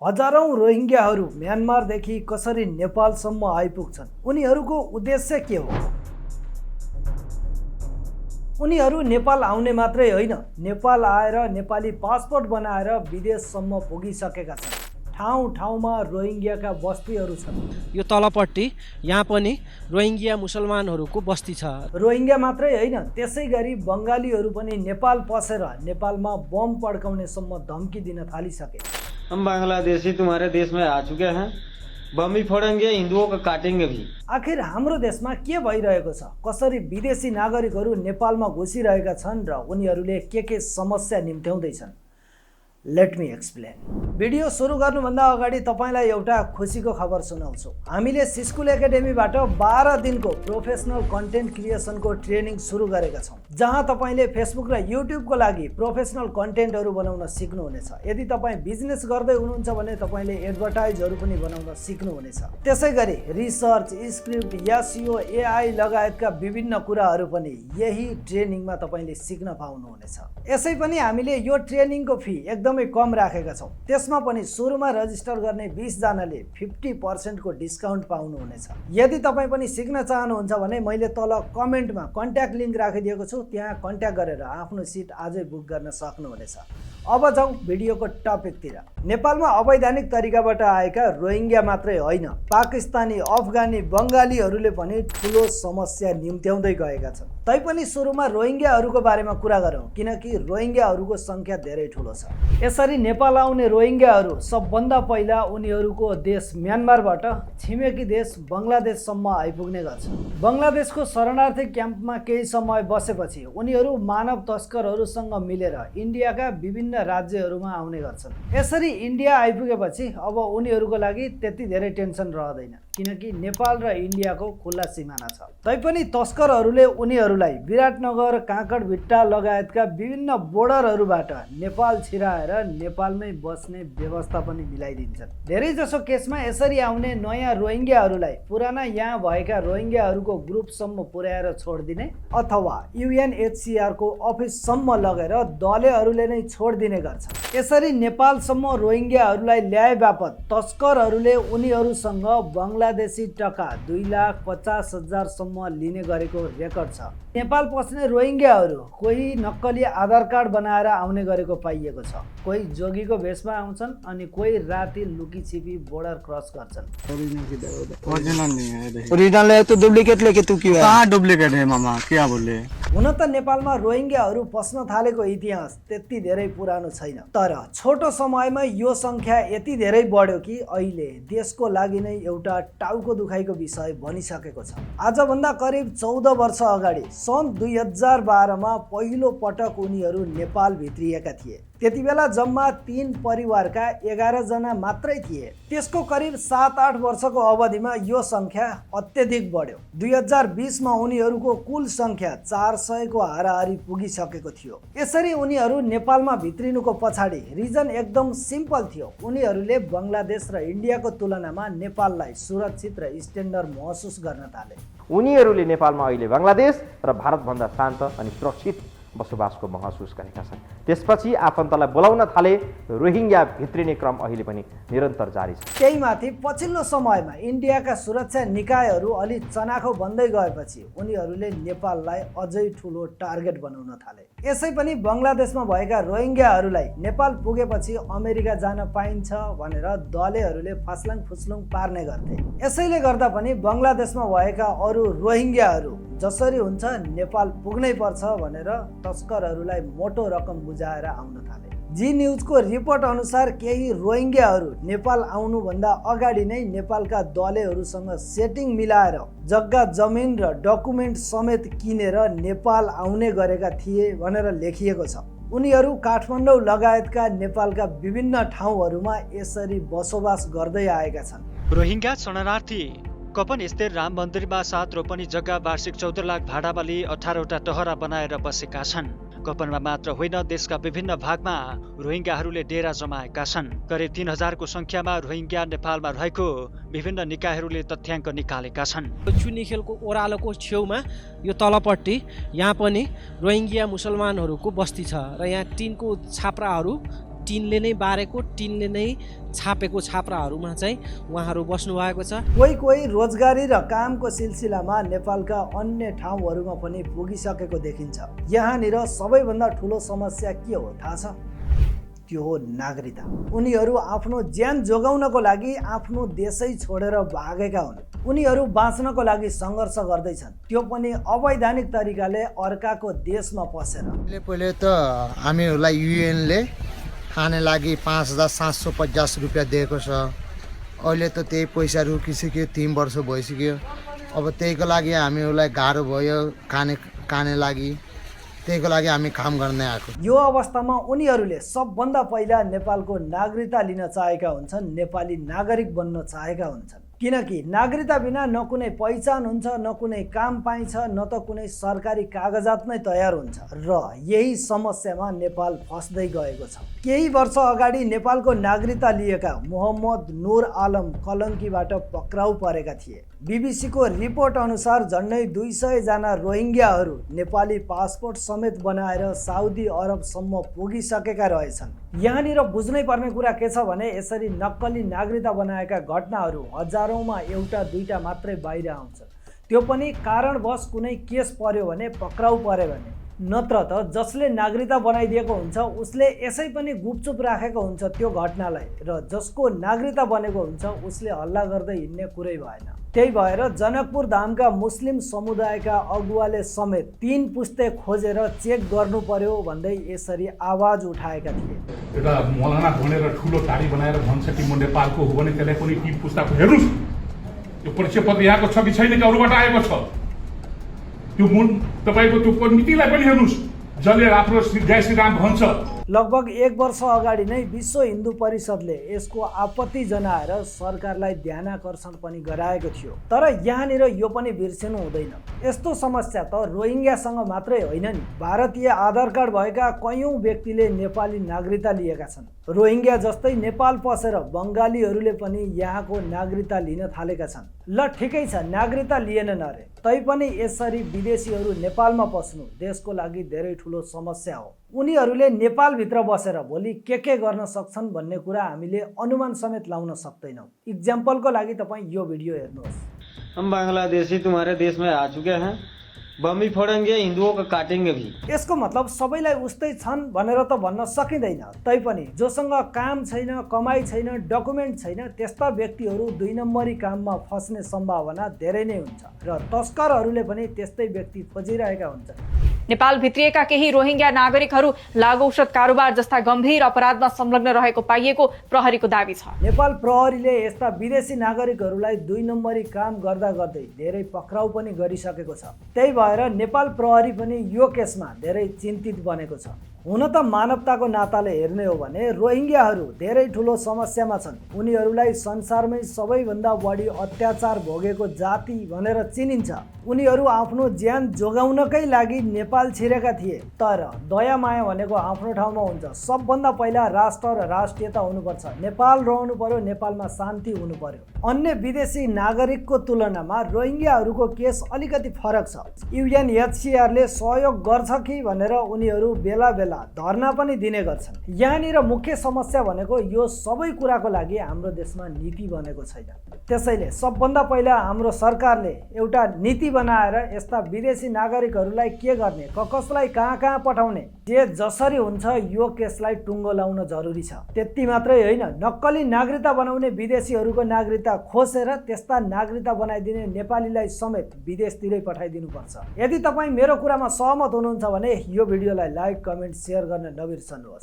हजारौं रोहिङ्ग्याहरू म्यानमारदेखि कसरी नेपालसम्म आइपुग्छन्? उनीहरूको उद्देश्य के हो? उनीहरू नेपाल आउने मात्रै होइन, नेपाल आएर नेपाली पासपोर्ट बनाएर विदेशसम्म पुगिसकेका छन्। ठाउँ ठाउँमा रोहिङ्ग्याका बस्तीहरू छन्। यो तलपट्टि यहाँ पनि रोहिङ्ग्या मुसलमानहरूको बस्ती छ। रोहिङ्ग्या मात्रै होइन, त्यसै गरी बङ्गालीहरू पनि नेपाल पसेर नेपालमा बम पड्काउनेसम्म धम्की दिन थालिसके। हम बांग्लादेशी तुम्हारे देश में आ चुके हैं, बम भी फोड़ेंगे, हिंदुओं को काटेंगे भी। आखिर हाम्रो देशमा के भइरहेको छ? कसरी विदेशी नागरिकहरू नेपालमा घुसिरहेका छन् र उनीहरूले के समस्या निम्त्याउँदैछन्? Let me explain. भिडियो सुरु गर्नुभन्दा अगाडि तपाईलाई एउटा खुसीको खबर सुनाउँछु। हामीले सिस्कुल एकाडेमीबाट 12 दिनको प्रोफेसनल कन्टेन्ट क्रिएसनको ट्रेनिङ सुरु गरेका छौँ, जहाँ तपाईले फेसबुक र युट्युबको लागि प्रोफेसनल कन्टेन्टहरू बनाउन सिक्नुहुनेछ। यदि तपाईँ बिजनेस गर्दै हुनुहुन्छ भने तपाईले एडभर्टाइजहरू पनि बनाउन सिक्नुहुनेछ। त्यसैगरी रिसर्च, स्क्रिप्ट, एसइओ, एआई लगायतका विभिन्न कुराहरू पनि यही ट्रेनिङमा तपाईले सिक्न पाउनुहुनेछ। यसै पनि हामीले यो ट्रेनिङको फी एकदमै कम राखेका छौँ। त्यसमा पनि सुरुमा रजिस्टर गर्ने 20 जनाले 50% को डिस्काउन्ट पाउनुहुनेछ। यदि तपाईँ पनि सिक्न चाहनुहुन्छ भने मैले तल कमेन्टमा कन्ट्याक्ट लिङ्क राखिदिएको छु, त्यहाँ कन्ट्याक्ट गरेर आफ्नो सिट आजै बुक गर्न सक्नुहुनेछ। अब जाउँ भिडियोको टपिकतिर। नेपालमा अवैधानिक तरिकाबाट आएका रोहिङ्ग्या मात्रै होइन, पाकिस्तानी, अफगानी, बङ्गालीहरूले पनि ठुलो समस्या निम्त्याउँदै गएका छन्। तैपनि सुरुमा रोहिङ्ग्याहरूको बारेमा कुरा गरौँ, किनकि रोहिङ्ग्याहरूको सङ्ख्या धेरै ठुलो छ। यसरी नेपाल आउने रोहिङ्ग्याहरू सबभन्दा पहिला उनीहरूको देश म्यानमारबाट छिमेकी देश बङ्गलादेशसम्म आइपुग्ने गर्छन्। बङ्गलादेशको शरणार्थी क्याम्पमा केही समय बसेपछि उनीहरू मानव तस्करहरूसँग मिलेर इन्डियाका विभिन्न राज्यहरूमा आउने गर्छन्। यसरी इन्डिया आइपुगेपछि अब उनीहरूको लागि त्यति धेरै टेन्सन रहँदैन, किनकि नेपाल र इन्डियाको खुल्ला सिमाना छ। तैपनि तस्करहरूले उनीहरूलाई विराटनगर, काँकडभिट्टा लगायतका विभिन्न बोर्डरहरूबाट नेपाल छिराएर नेपालमै बस्ने व्यवस्था पनि मिलाइदिन्छन्। धेरैजसो केसमा यसरी आउने नयाँ रोहिङ्ग्याहरूलाई पुराना यहाँ भएका रोहिङ्ग्याहरूको ग्रुपसम्म पुर्याएर छोडिदिने अथवा UNHCR को अफिससम्म लगेर दलेहरूले नै छोडिदिने गर्छन्। यसरी नेपालसम्म रोहिङ्ग्याहरूलाई ल्याए बापत तस्करहरूले उनीहरूसँग बङ्गलादेशी टका 2,50,000 सम्म लिने गरेको रेकर्ड छ। नेपाल पस्ने रोहिङ्ग्याहरू कोही नक्कली आधार कार्ड बनाएर आउने गरेको पाइएको छ, कोही जोगीको भेषमा आउँछन् अनि कोही राति लुकीछिपी बोर्डर क्रस गर्छन्। ओरिजिनल है तो डुप्लीकेट लेके तू क्यों है? कहाँ डुप्लीकेट है मामा, क्या बोले? हुन त नेपालमा रोहिङ्ग्याहरू पस्न थालेको इतिहास त्यति धेरै पुरानो छैन, तर छोटो समयमा यो सङ्ख्या यति धेरै बढ्यो कि अहिले देशको लागि नै एउटा टाउको दुखाइको विषय बनिसकेको छ। आजभन्दा करिब 14 वर्ष अगाडि सन् 2012 मा पहिलो पटक उनीहरू नेपाल भित्रिएका थिए। त्यति बेला जम्मा 3 परिवारका 11 जना मात्रै थिए। त्यसको करिब 7-8 वर्षको अवधिमा यो सङ्ख्या अत्यधिक बढ्यो। 2020 मा उनीहरूको कुल सङ्ख्या 400 को हाराहारी पुगिसकेको थियो। यसरी उनीहरू नेपालमा भित्रिनुको पछाडि रिजन एकदम सिम्पल थियो। उनीहरूले बङ्गलादेश र इन्डियाको तुलनामा नेपाललाई सुरक्षित र स्ट्यान्डर्ड महसुस गर्न थाले। उनीहरूले नेपालमा अहिले बङ्गलादेश र भारतभन्दा शान्त अनि सुरक्षित बसोबासको महसुस गरेका छन्। त्यसपछि आफन्तलाई बोलाउन थाले। रोहिङ्ग्या भित्रिने क्रम अहिले पनि निरन्तर जारी छ। त्यही माथि पछिल्लो समयमा इन्डियाका सुरक्षा निकायहरू अलि चनाखो बन्दै गएपछि उनीहरूले नेपाललाई अझै ठुलो टार्गेट बनाउन थाले। यसै पनि बङ्गलादेशमा भएका रोहिङ्ग्याहरूलाई नेपाल पुगेपछि अमेरिका जान पाइन्छ भनेर दलेहरूले फास्लाङ फुस्लुङ पार्ने गर्थे। यसैले गर्दा पनि बङ्गलादेशमा भएका अरू रोहिङ्ग्याहरू जसरी हुन्छ नेपाल पुग्नै पर्छ भनेर तस्करहरूलाई मोटो रकम बुझाएर आउन थाले। जी न्युजको रिपोर्ट अनुसार केही रोहिङ्ग्याहरू नेपाल आउनुभन्दा अगाडि नै नेपालका दलेहरूसँग सेटिङ मिलाएर जग्गा जमिन र डकुमेन्ट समेत किनेर नेपाल आउने गरेका थिए भनेर लेखिएको छ। उनीहरू काठमाडौँ लगायतका नेपालका विभिन्न ठाउँहरूमा यसरी बसोबास गर्दै आएका छन्। रोहिङ्ग्या शरणार्थी कपन स्थित राम मन्दिरमा 7 रोपनी जग्गा वार्षिक 14 लाख भाडामा लिई 18वटा टहरा बनाएर बसेका छन्। कपनमा मात्र होइन, देशका विभिन्न भागमा रोहिङ्ग्याहरूले डेरा जमाएका छन्। करिब 3000 को संख्यामा रोहिङ्ग्या नेपालमा रहेको विभिन्न निकायहरूले तथ्याङ्क निकालेका छन्। चुनिखेलको ओह्रालोको छेउमा यो तलपट्टि यहाँ पनि रोहिङ्ग्या मुसलमानहरूको बस्ती छ र यहाँ टिनको छाप्राहरू टिनले नै बारेको टिनले नै छापेको छाप्राहरूमा चाहिँ उहाँहरू बस्नुभएको छ। कोही कोही रोजगारी र कामको सिलसिलामा नेपालका अन्य ठाउँहरूमा पनि पुगिसकेको देखिन्छ। यहाँनिर सबैभन्दा ठुलो समस्या के हो थाहा छ? त्यो हो नागरिकता। उनीहरू आफ्नो ज्यान जोगाउनको लागि आफ्नो देशै छोडेर भागेका हुन्। उनीहरू बाँच्नको लागि सङ्घर्ष गर्दैछन्, त्यो पनि अवैधानिक तरिकाले अर्काको देशमा पसेर। पहिले त हामीहरूलाई युएनले खाने लागि 5,750 रुपियाँ दिएको छ। अहिले त त्यही पैसा रोकिसक्यो, 3 वर्ष भइसक्यो। अब त्यहीको लागि हामीहरूलाई गाह्रो भयो खाने लागि, त्यहीको लागि हामी काम गर्ने आएको। यो अवस्थामा उनीहरूले सबभन्दा पहिला नेपालको नागरिकता लिन चाहेका हुन्छन्, नेपाली नागरिक बन्न चाहेका हुन्छन्। किनकि नागरिकता बिना न कुनै पहिचान हुन्छ, न कुनै काम पाइन्छ, न त कुनै सरकारी कागजात नै तयार हुन्छ र यही समस्यामा नेपाल फस्दै गएको छ। केही वर्ष अगाडि नेपालको नागरिकता लिएका मोहम्मद नूर आलम कलङ्कीबाट पक्राउ परेका थिए। बीबीसीको रिपोर्ट अनुसार झन्डै 200 जना रोहिङ्ग्याहरू नेपाली पासपोर्ट समेत बनाएर साउदी अरबसम्म पुगिसकेका रहेछन्। यहाँनिर बुझ्नै पर्ने कुरा के छ भने यसरी नक्कली नागरिकता बनाएका घटनाहरू हजारौँमा एउटा दुईटा मात्रै बाहिर आउँछन्। त्यो पनि कारणवश कुनै केस पर्यो भने, पक्राउ पर्यो भने। नत्र त जसले नागरिकता बनाइदिएको हुन्छ उसले यसै पनि गुपचुप राखेको हुन्छ त्यो घटनालाई, र जसको नागरिकता बनेको हुन्छ उसले हल्ला गर्दै हिँड्ने कुरै भएन। त्यही भएर जनकपुर धामका मुस्लिम समुदायका अगुवाले समेत 3 पुस्ते खोजेर चेक गर्नु पर्यो भन्दै यसरी आवाज उठाएका थिए। एउटा मौलाना भनेर ठुलो टाढी बनाएर भन्छ कि म नेपालको हो भने त्यसलाई पनि 3 पुस्ताको हेर्नुहोस् यो परिचय पत्र यहाँको छ कि छैन कि अरूबाट आएको छ, त्यो तपाईँको त्यो नीतिलाई पनि हेर्नुहोस् जसले आफ्नो जय श्रीराम भन्छ। लगभग 1 वर्ष अगाडि नै विश्व हिन्दू परिषदले यसको आपत्ति जनाएर सरकारलाई ध्यानाकर्षण पनि गराएको थियो। तर यहाँनिर यो पनि बिर्सिनु हुँदैन, यस्तो समस्या त रोहिङ्ग्यासँग मात्रै होइन नि। भारतीय आधार कार्ड भएका कयौँ व्यक्तिले नेपाली नागरिकता लिएका छन्। रोहिङ्ग्या जस्तै नेपाल पसेर बङ्गालीहरूले पनि यहाँको नागरिकता लिन थालेका छन्। ल ठिकै छ, नागरिकता लिएनन् अरे, तैपनि यसरी विदेशीहरू नेपालमा पस्नु देशको लागि धेरै ठुलो समस्या हो। उनीहरूले नेपालभित्र बसेर भोलि के गर्न सक्छन् भन्ने कुरा हामीले अनुमान समेत लाउन सक्दैनौँ। इक्जाम्पलको लागि तपाईँ यो भिडियो हेर्नुहोस्। हम बांग्लादेशी तुम्हारे देश में आ चुके हैं, बम भी फोड़ेंगे, हिंदुओं को काटेंगे भी। यसको मतलब सबैलाई उस्तै छन् भनेर त भन्न सकिँदैन। तैपनि जोसँग काम छैन, कमाइ छैन, डकुमेन्ट छैन, त्यस्ता व्यक्तिहरू 2 नम्बरी काममा फस्ने सम्भावना धेरै नै हुन्छ र तस्करहरूले पनि त्यस्तै व्यक्ति खोजिरहेका हुन्छन्। नेपाल भित्रिएका केही रोहिङ्ग्या नागरिकहरू लागु औषध कारोबार जस्ता गम्भीर अपराधमा संलग्न रहेको पाइएको प्रहरीको दाबी छ। नेपाल प्रहरीले यस्ता विदेशी नागरिकहरूलाई 2 नम्बरी काम गर्दा गर्दै धेरै पक्राउ पनि गरिसकेको छ। त्यही भएर नेपाल प्रहरी पनि यो केसमा धेरै चिन्तित बनेको छ। हुन त मानवताको नाताले हेर्ने हो भने रोहिङ्ग्याहरू धेरै ठुलो समस्यामा छन्। उनीहरूलाई संसारमै सबैभन्दा बढी अत्याचार भोगेको जाति भनेर चिनिन्छ। उनीहरू आफ्नो ज्यान जोगाउनकै लागि नेपाल छिरेका थिए। तर दया माया भनेको आफ्नो ठाउँमा हुन्छ। सबभन्दा पहिला राष्ट्र र राष्ट्रियता हुनुपर्छ। नेपाल रहनु पर्यो, नेपालमा शान्ति हुनु पर्यो। अन्य विदेशी नागरिकको तुलनामा रोहिङ्ग्याहरूको केस अलिकति फरक छ। UNHCRले सहयोग गर्छ कि भनेर उनीहरू बेला बेला धर्ना पनि दिने गर्छन्। यहाँनिर मुख्य समस्या भनेको यो सबै कुराको लागि हाम्रो देशमा नीति बनेको छैन। त्यसैले सबभन्दा पहिला हाम्रो सरकारले एउटा नीति बनाएर यस्ता विदेशी नागरिकहरूलाई के गर्ने, कसलाई कहाँ पठाउने, जे जसरी हुन्छ यो केसलाई टुङ्गो लाउन जरुरी छ। त्यति मात्रै होइन, नक्कली नागरिकता बनाउने विदेशीहरूको नागरिकता खोसेर त्यस्ता नागरिकता बनाइदिने नेपालीलाई समेत विदेशतिरै पठाइदिनुपर्छ। यदि तपाईँ मेरो कुरामा सहमत हुनुहुन्छ भने यो भिडियोलाई लाइक, कमेन्ट, सेयर गर्न नबिर्सनुहोस्।